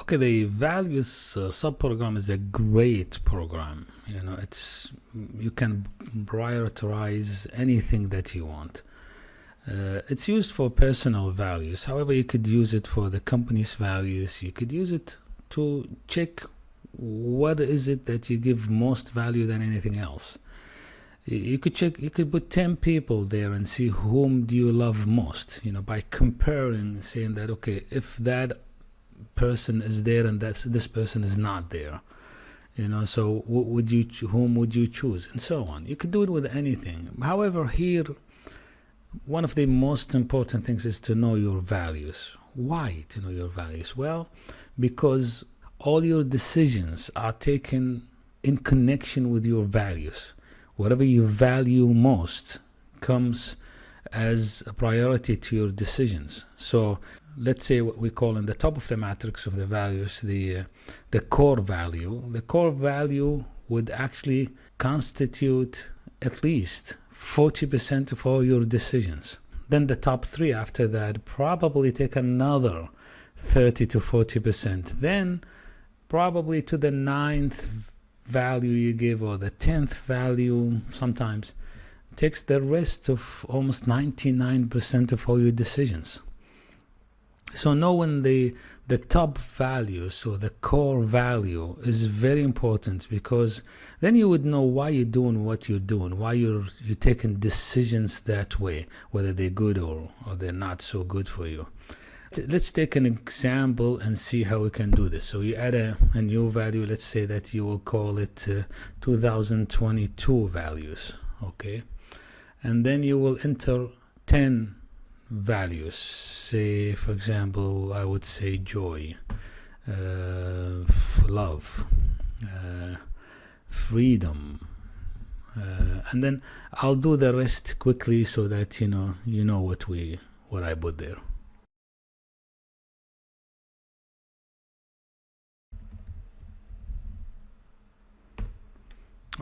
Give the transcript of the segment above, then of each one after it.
Okay, the values subprogram is a great program. You can prioritize anything that you want. It's used for personal values. However, you could use it for the company's values. You could use it to check what is it that you give most value than anything else. You could check, you could put 10 people there and see whom do you love most, by comparing, saying that, okay, if that person is there and this person is not there, so whom would you choose, and so on. You could do it with anything. However, here, one of the most important things is to know your values. Why to know your values? Well, because all your decisions are taken in connection with your values. Whatever you value most comes as a priority to your decisions. So let's say what we call in the top of the matrix of the values, the core value. The core value would actually constitute at least 40% of all your decisions. Then the top three after that probably take another 30 to 40%. Then probably to the ninth value you give, or the 10th value sometimes, takes the rest of almost 99% of all your decisions. So knowing the top values, or the core value, is very important, because then you would know why you're doing what you're doing, why you're taking decisions that way, whether they're good or they're not so good for you. Let's take an example and see how we can do this. So you add a new value. Let's say that you will call it 2022 values, okay? And then you will enter 10 values. Say, for example, I would say joy, love, freedom, and then I'll do the rest quickly so that you know what I put there.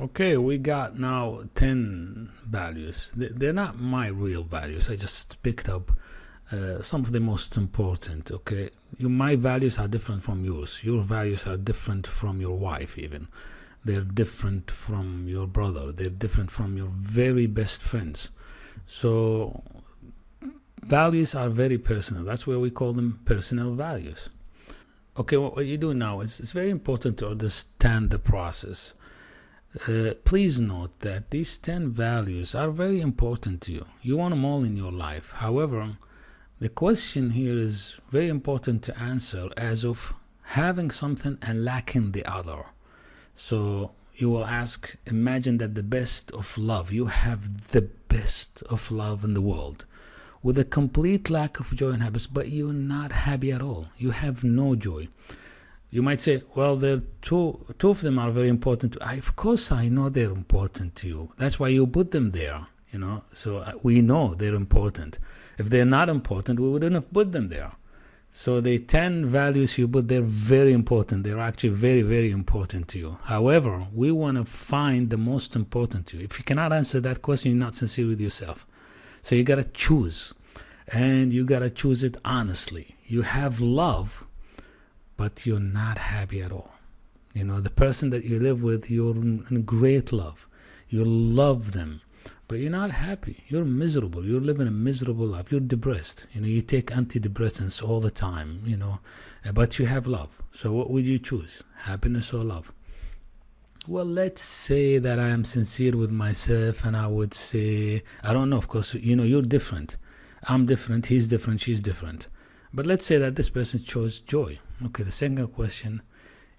Okay, we got now 10 values. They're not my real values. I just picked up some of the most important. Okay, my values are different from yours. Your values are different from your wife even. They're different from your brother. They're different from your very best friends. So values are very personal. That's why we call them personal values. Okay, what you do now is it's very important to understand the process. Please note that these 10 values are very important to you. You want them all in your life. However, the question here is very important to answer as of having something and lacking the other. So you will ask, imagine that the best of love, you have the best of love in the world, with a complete lack of joy and happiness, but you're not happy at all. You have no joy. You might say, well, two of them are very important. Of course, I know they're important to you. That's why you put them there, So we know they're important. If they're not important, we wouldn't have put them there. So the 10 values you put, they're very important. They're actually very, very important to you. However, we want to find the most important to you. If you cannot answer that question, you're not sincere with yourself. So you got to choose. And you got to choose it honestly. You have love, but you're not happy at all. The person that you live with, you're in great love. You love them, but you're not happy. You're miserable. You're living a miserable life. You're depressed. You take antidepressants all the time, but you have love. So what would you choose? Happiness or love? Well, let's say that I am sincere with myself, and I would say, I don't know, of course, you're different. I'm different. He's different. She's different. But let's say that this person chose joy. Okay, the second question,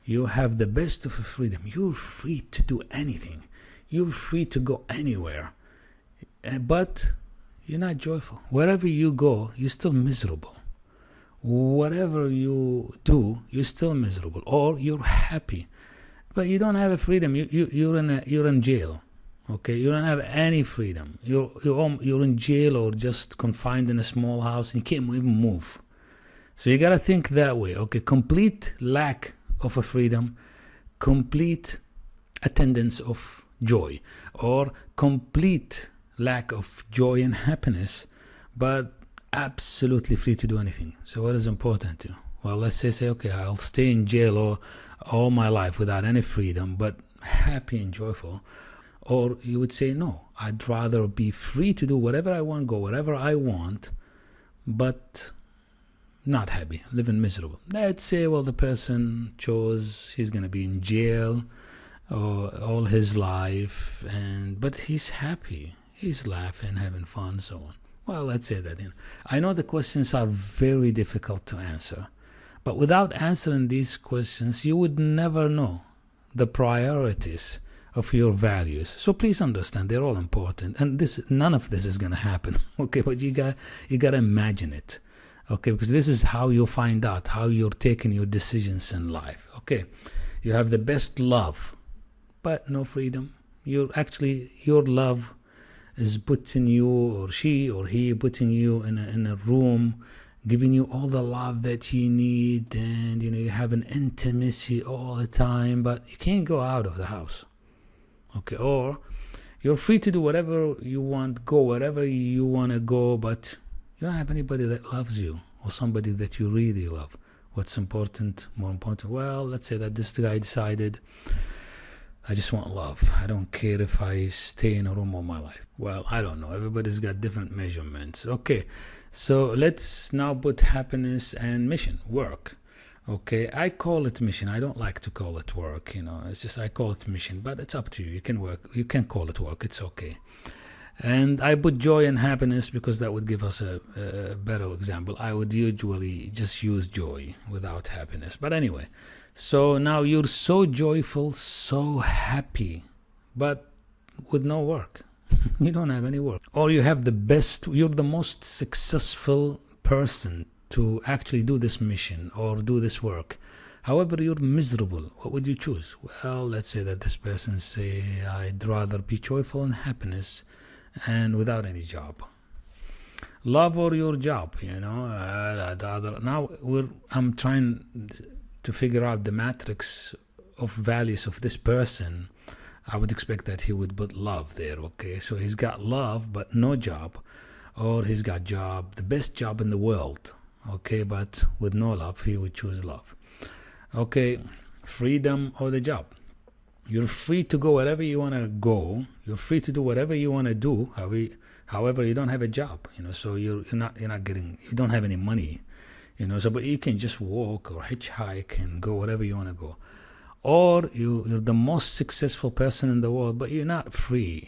you have the best of freedom. You're free to do anything. You're free to go anywhere. But you're not joyful. Wherever you go, you're still miserable. Whatever you do, you're still miserable. Or you're happy, but you don't have a freedom. You're in jail. Okay, you don't have any freedom. You're in jail, or just confined in a small house, and you can't even move. So you got to think that way. Okay, complete lack of a freedom, complete attendance of joy, or complete lack of joy and happiness, but absolutely free to do anything. So what is important to you? Well, let's say, okay, I'll stay in jail all my life without any freedom, but happy and joyful. Or you would say, no, I'd rather be free to do whatever I want, go wherever I want, but not happy, living miserable. Let's say, well, the person chose he's going to be in jail all his life, but he's happy, he's laughing, having fun, so on. Well, let's say that. I know the questions are very difficult to answer, but without answering these questions, you would never know the priorities of your values. So please understand, they're all important, and none of this is going to happen. Okay, but you got to imagine it. Okay, because this is how you find out how you're taking your decisions in life. Okay, you have the best love, but no freedom. Your love is putting you, or she or he, putting you in a room, giving you all the love that you need, and you have an intimacy all the time, but you can't go out of the house. Okay, or you're free to do whatever you want, go wherever you want to go, but you don't have anybody that loves you, or somebody that you really love. What's important, more important? Well, let's say that this guy decided, I just want love. I don't care if I stay in a room all my life. Well, I don't know. Everybody's got different measurements. Okay, so let's now put happiness and mission, work. Okay, I call it mission. I don't like to call it work. It's just I call it mission, but it's up to you. You can work. You can call it work. It's okay. And I put joy and happiness because that would give us a better example. I would usually just use joy without happiness. But anyway, so now you're so joyful, so happy, but with no work. You don't have any work. Or you're the most successful person to actually do this mission or do this work. However, you're miserable. What would you choose? Well, let's say that this person say, I'd rather be joyful and happiness and without any job. Love or your job, I'd rather. Now I'm trying to figure out the matrix of values of this person. I would expect that he would put love there. Okay, so he's got love but no job, or he's got job, the best job in the world. Okay, but with no love, he would choose love. Okay, freedom or the job. You're free to go wherever you want to go. You're free to do whatever you want to do. However, you don't have a job, so you're not getting, you don't have any money, so but you can just walk or hitchhike and go wherever you want to go. Or you're the most successful person in the world, but you're not free.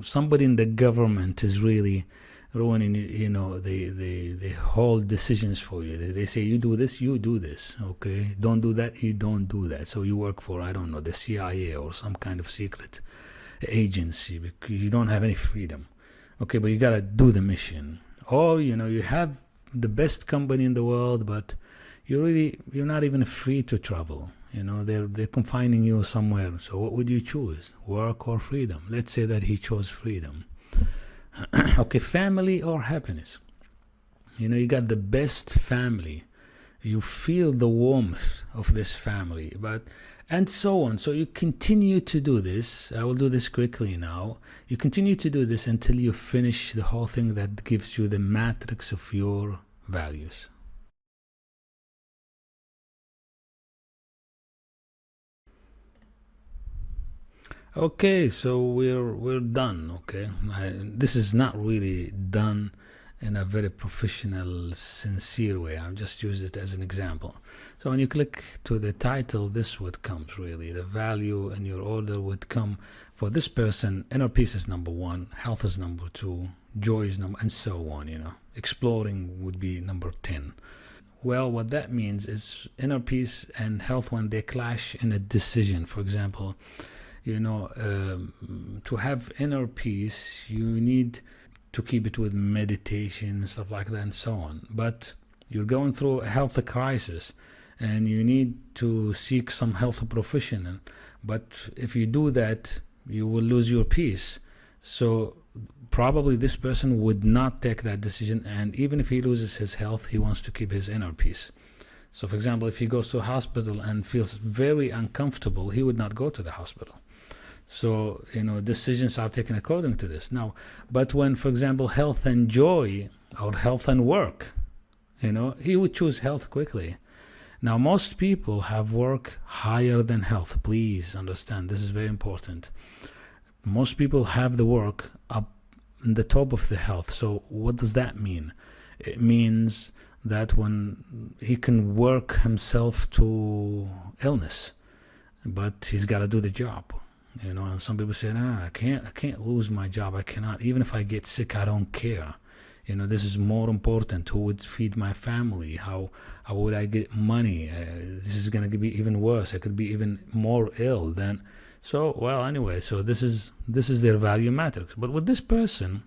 Somebody in the government is really ruining, they hold decisions for you. They say, you do this, you do this. Okay, don't do that, you don't do that. So you work for, I don't know, the CIA or some kind of secret agency because you don't have any freedom. Okay, but you gotta do the mission. Or you have the best company in the world, but you're not even free to travel. They're confining you somewhere. So what would you choose, work or freedom? Let's say that he chose freedom. Okay, family or happiness. You got the best family. You feel the warmth of this family, and so on. So you continue to do this. I will do this quickly now. You continue to do this until you finish the whole thing that gives you the matrix of your values. Okay, so we're done. Okay, this is not really done in a very professional, sincere way. I've just used it as an example. So when you click to the title, this would come really. The value in your order would come for this person. Inner peace is number 1, health is number 2, joy is number, and so on. Exploring would be number 10. Well, what that means is inner peace and health, when they clash in a decision, for example, to have inner peace, you need to keep it with meditation and stuff like that and so on. But you're going through a health crisis and you need to seek some health professional. But if you do that, you will lose your peace. So probably this person would not take that decision. And even if he loses his health, he wants to keep his inner peace. So for example, if he goes to a hospital and feels very uncomfortable, he would not go to the hospital. So, decisions are taken according to this. Now, but when, for example, health and joy or health and work, he would choose health quickly. Now, most people have work higher than health. Please understand, this is very important. Most people have the work up in the top of the health. So what does that mean? It means that when he can work himself to illness, but he's got to do the job. And some people say, I can't lose my job. I cannot. Even if I get sick, I don't care. This is more important. Who would feed my family? How would I get money? This is going to be even worse. I could be even more ill than. So, well, anyway, so this is their value matrix. But with this person,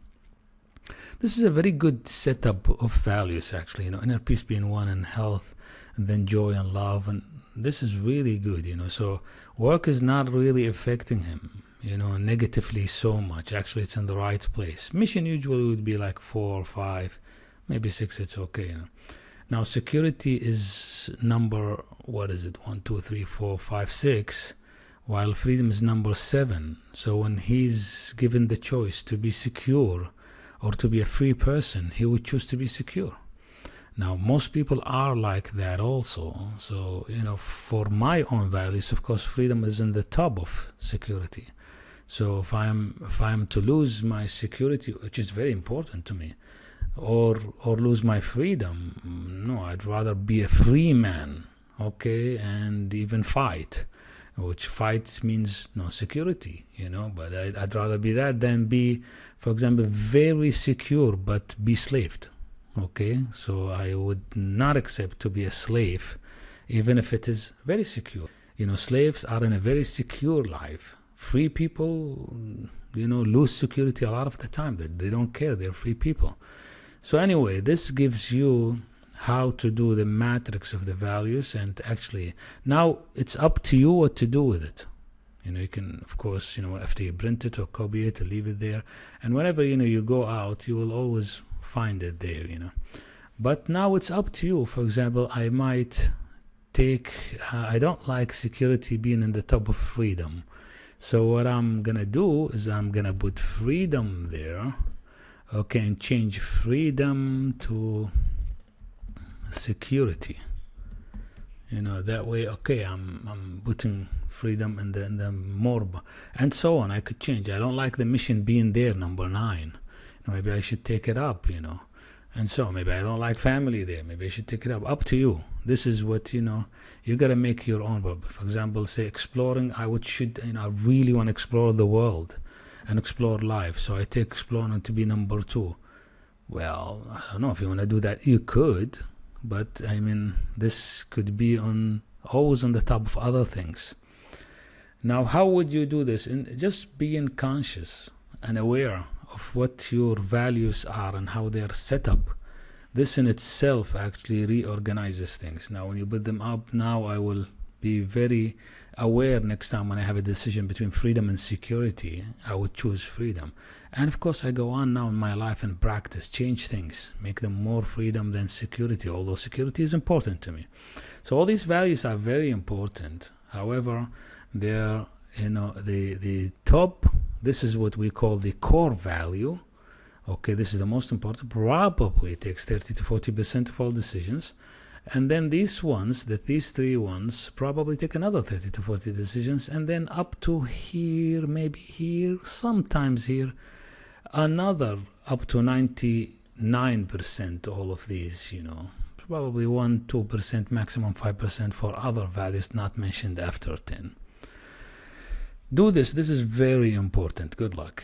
this is a very good setup of values, actually. Inner peace being one, and health, and then joy and love, and this is really good. So work is not really affecting him, negatively so much. Actually, it's in the right place. Mission usually would be like 4 or 5, maybe 6. It's okay. Now security is number, what is it? 1, 2, 3, 4, 5, 6. While freedom is number 7. So when he's given the choice to be secure or to be a free person, he would choose to be secure. Now, most people are like that also. So, for my own values, of course, freedom is in the top of security. So if I'm to lose my security, which is very important to me, or lose my freedom, no, I'd rather be a free man, okay, and even fight. Which fight means no security, but I'd rather be that than be, for example, very secure but be slaved. Okay, so I would not accept to be a slave, even if it is very secure. Slaves are in a very secure life. Free people, lose security a lot of the time. They don't care. They're free people. So anyway, this gives you how to do the matrix of the values, and actually now it's up to you what to do with it. You can, of course, after you print it or copy it, leave it there, and whenever you go out, you will always find it there. But now it's up to you. For example, I might take I don't like security being in the top of freedom, so what I'm gonna do is I'm gonna put freedom there, okay, and change freedom to security. That way, okay, I'm putting freedom in the more, and so on. I could change. I don't like the mission being there, number 9. Maybe I should take it up, and so maybe I don't like family there. Maybe I should take it up to you. This is what, you gotta make your own. For example, say exploring, I really want to explore the world and explore life, so I take exploring to be number 2. Well, I don't know if you want to do that. You could, but I mean, this could be always on the top of other things. Now, how would you do this? Just being conscious and aware of what your values are and how they are set up. This in itself actually reorganizes things. Now, when you put them up, now I will be very aware next time when I have a decision between freedom and security. I would choose freedom. And of course, I go on now in my life and practice, change things, make them more freedom than security, although security is important to me. So all these values are very important. However, they're, the top, this is what we call the core value. Okay, this is the most important. Probably takes 30 to 40% of all decisions. And then these 3 ones probably take another 30 to 40 decisions, and then up to here, maybe here, sometimes here, another up to 99%, all of these, probably 1-2%, maximum 5% for other values not mentioned after 10. Do this. This is very important. Good luck.